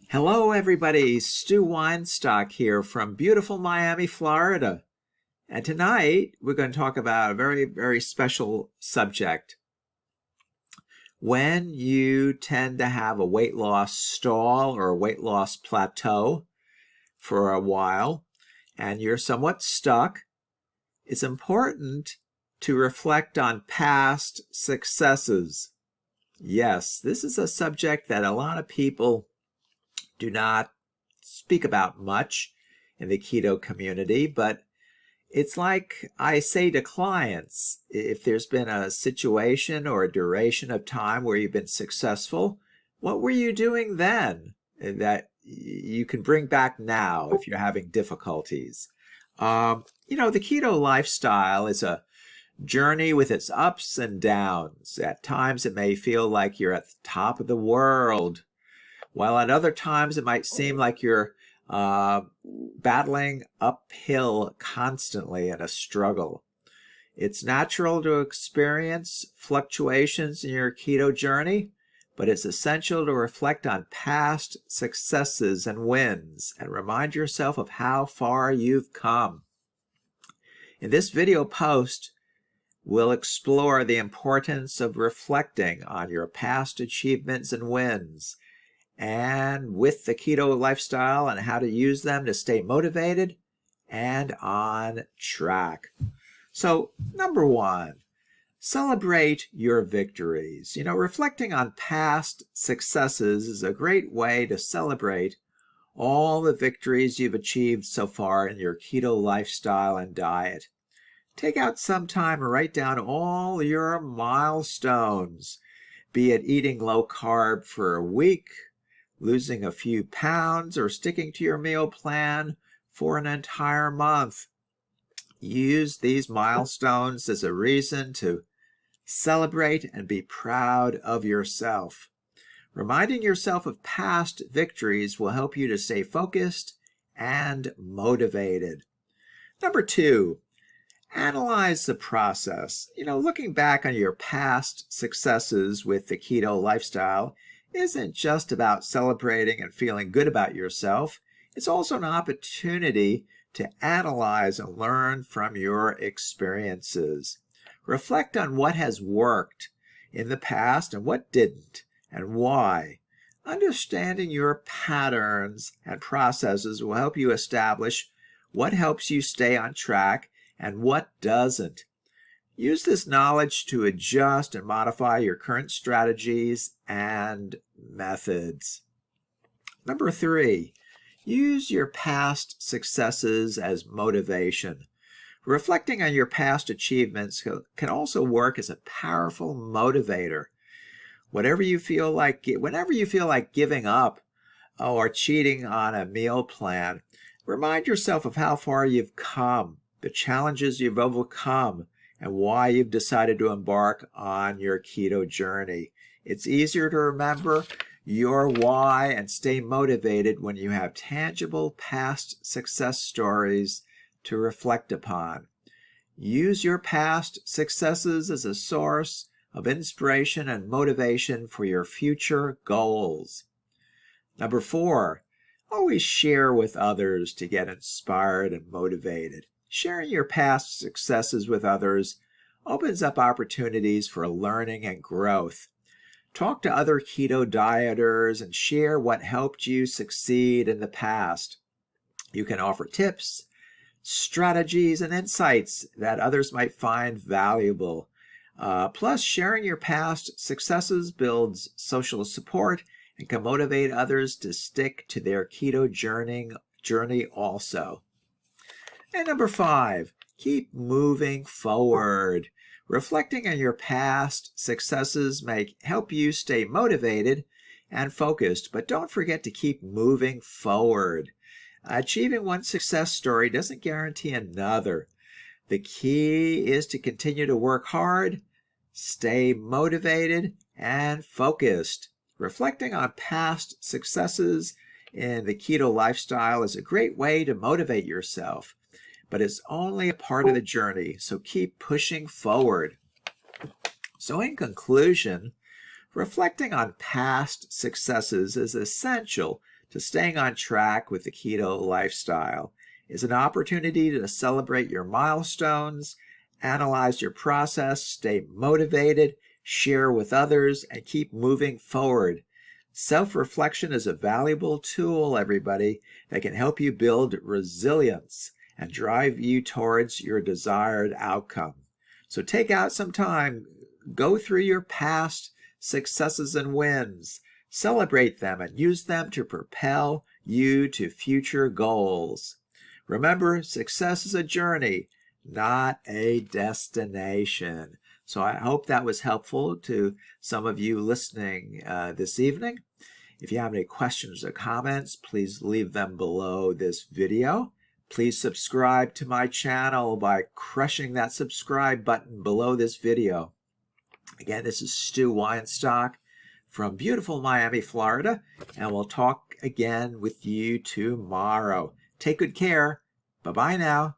Hello, everybody. Stu Weinstock here from beautiful Miami, Florida. And tonight we're going to talk about a very, very special subject. When you tend to have a weight loss stall or a weight loss plateau for a while and you're somewhat stuck, it's important to reflect on past successes. Yes, this is a subject that a lot of people do not speak about much in the keto community, but it's like I say to clients, if there's been a situation or a duration of time where you've been successful, what were you doing then that you can bring back now if you're having difficulties? The keto lifestyle is a journey with its ups and downs. At times it may feel like you're at the top of the world, while at other times it might seem like you're battling uphill constantly in a struggle. It's natural to experience fluctuations in your keto journey, but it's essential to reflect on past successes and wins and remind yourself of how far you've come. In this video post, we'll explore the importance of reflecting on your past achievements and wins, and with the keto lifestyle and how to use them to stay motivated and on track. So, number one, celebrate your victories. Reflecting on past successes is a great way to celebrate all the victories you've achieved so far in your keto lifestyle and diet. Take out some time and write down all your milestones, be it eating low carb for a week, losing a few pounds, or sticking to your meal plan for an entire month. Use these milestones as a reason to celebrate and be proud of yourself. Reminding yourself of past victories will help you to stay focused and motivated. Number two, analyze the process. Looking back on your past successes with the keto lifestyle isn't just about celebrating and feeling good about yourself. It's also an opportunity to analyze and learn from your experiences. Reflect on what has worked in the past and what didn't, and why. Understanding your patterns and processes will help you establish what helps you stay on track and what doesn't. Use this knowledge to adjust and modify your current strategies and methods. Number three, use your past successes as motivation. Reflecting on your past achievements can also work as a powerful motivator. Whenever you feel like giving up or cheating on a meal plan, remind yourself of how far you've come, the challenges you've overcome, and why you've decided to embark on your keto journey. It's easier to remember your why and stay motivated when you have tangible past success stories to reflect upon. Use your past successes as a source of inspiration and motivation for your future goals. Number four, always share with others to get inspired and motivated. Sharing your past successes with others opens up opportunities for learning and growth. Talk to other keto dieters and share what helped you succeed in the past. You can offer tips, strategies, and insights that others might find valuable. Plus, sharing your past successes builds social support and can motivate others to stick to their keto journey also. And number five, keep moving forward. Reflecting on your past successes may help you stay motivated and focused, but don't forget to keep moving forward. Achieving one success story doesn't guarantee another. The key is to continue to work hard, stay motivated, and focused. Reflecting on past successes in the keto lifestyle is a great way to motivate yourself, but it's only a part of the journey, so keep pushing forward. So in conclusion, reflecting on past successes is essential to staying on track with the keto lifestyle. It's an opportunity to celebrate your milestones, analyze your process, stay motivated, share with others, and keep moving forward. Self-reflection is a valuable tool, everybody, that can help you build resilience and drive you towards your desired outcome. So take out some time, go through your past successes and wins, celebrate them, and use them to propel you to future goals. Remember, success is a journey, not a destination. So I hope that was helpful to some of you listening this evening. If you have any questions or comments, please leave them below this video. Please subscribe to my channel by crushing that subscribe button below this video. Again, this is Stu Weinstock from beautiful Miami, Florida, and we'll talk again with you tomorrow. Take good care. Bye-bye now.